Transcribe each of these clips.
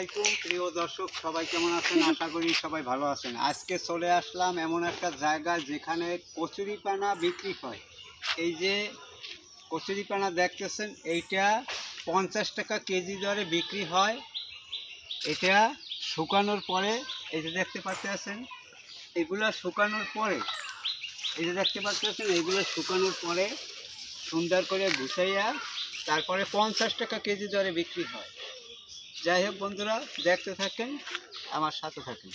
আলাইকুম প্রিয় দর্শক, সবাই কেমন আছেন? আশা করি সবাই ভালো আছেন। আজকে চলে আসলাম এমন একটা জায়গায় যেখানে কচুরিপানা বিক্রি হয়। এই যে কচুরিপানা দেখতেছেন, এইটা 50 টাকা কেজি দরে বিক্রি হয়। এটা শুকানোর পরে এই যে দেখতে পাচ্ছেন, এগুলো শুকানোর পরে এই যে দেখতে পাচ্ছেন, এগুলো শুকানোর পরে সুন্দর করে গুছাইয়া তারপরে 50 টাকা কেজি দরে বিক্রি হয়। যাই হোক বন্ধুরা, দেখতে থাকেন, আমার সাথে থাকেন।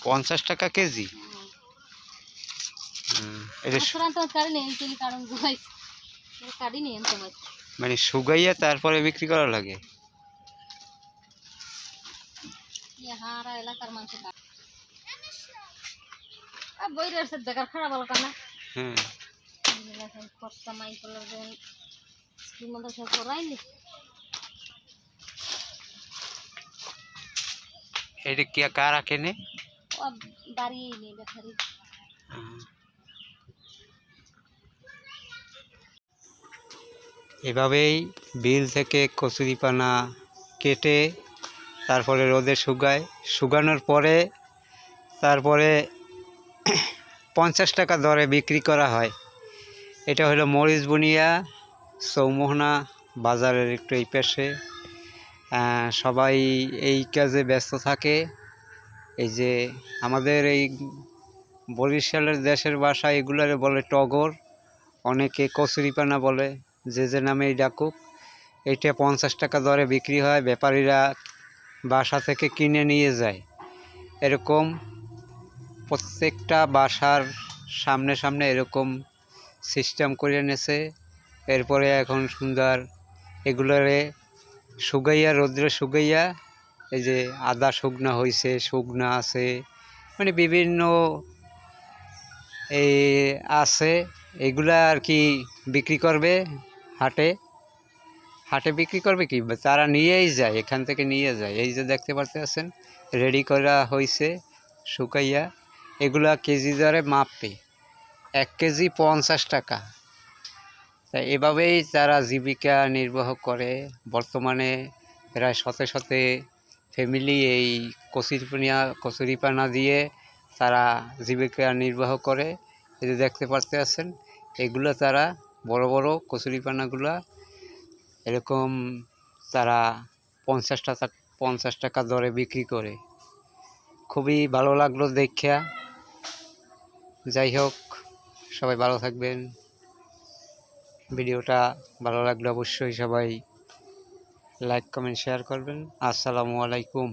50 টাকা কেজি। মানে শুকাইয়া তারপরে বিক্রি করা লাগে। এটা কি কারা কেনে? এভাবেই বিল থেকে কচুরিপানা কেটে তারপরে রোদে শুকায়, শুকানোর পরে তারপরে 50 টাকা দরে বিক্রি করা হয়। এটা হলো মরিচ বুনিয়া চৌমোহনা বাজারের একটু এই পাশে। সবাই এই কাজে ব্যস্ত থাকে। এই যে আমাদের এই বরিশালের দেশের ভাষা এগুলোরে বলে টগর, অনেকে কচুরিপানা বলে, যে নামেই ডাকুক। এইটা 50 টাকা দরে বিক্রি হয়। ব্যাপারীরা বাসা থেকে কিনে নিয়ে যায়। এরকম প্রত্যেকটা বাসার সামনে সামনে এরকম সিস্টেম করে এনেছে। এরপরে এখন সুন্দর এগুলোরে শুকাইয়া রোদ্রে শুকাইয়া, এই যে আদা শুকনা হয়েছে, শুকনা আছে, মানে বিভিন্ন এই আছে, এগুলা আর কি বিক্রি করবে হাটে। হাটে বিক্রি করবে কি, তারা নিয়েই যায়, এখান থেকে নিয়ে যায়। এই যে দেখতে পাচ্ছেন রেডি করা হয়েছে শুকাইয়া। এগুলা কেজি দরে মাপে 1 কেজি 50 টাকা। তাই এভাবেই তারা জীবিকা নির্বাহ করে। বর্তমানে প্রায় শতে শতে ফ্যামিলি এই কচুরিপানা দিয়ে তারা জীবিকা নির্বাহ করে। এই যে দেখতে পাচ্ছেন, এগুলো তারা বড় বড় কচুরিপানাগুলো এরকম তারা 50 টাকা দরে বিক্রি করে। খুবই ভালো লাগলো দেখা। যাই হোক, সবাই ভালো থাকবেন। ভিডিওটা ভালো লাগলে অবশ্যই সবাই লাইক কমেন্ট শেয়ার করবেন। আসসালামু আলাইকুম।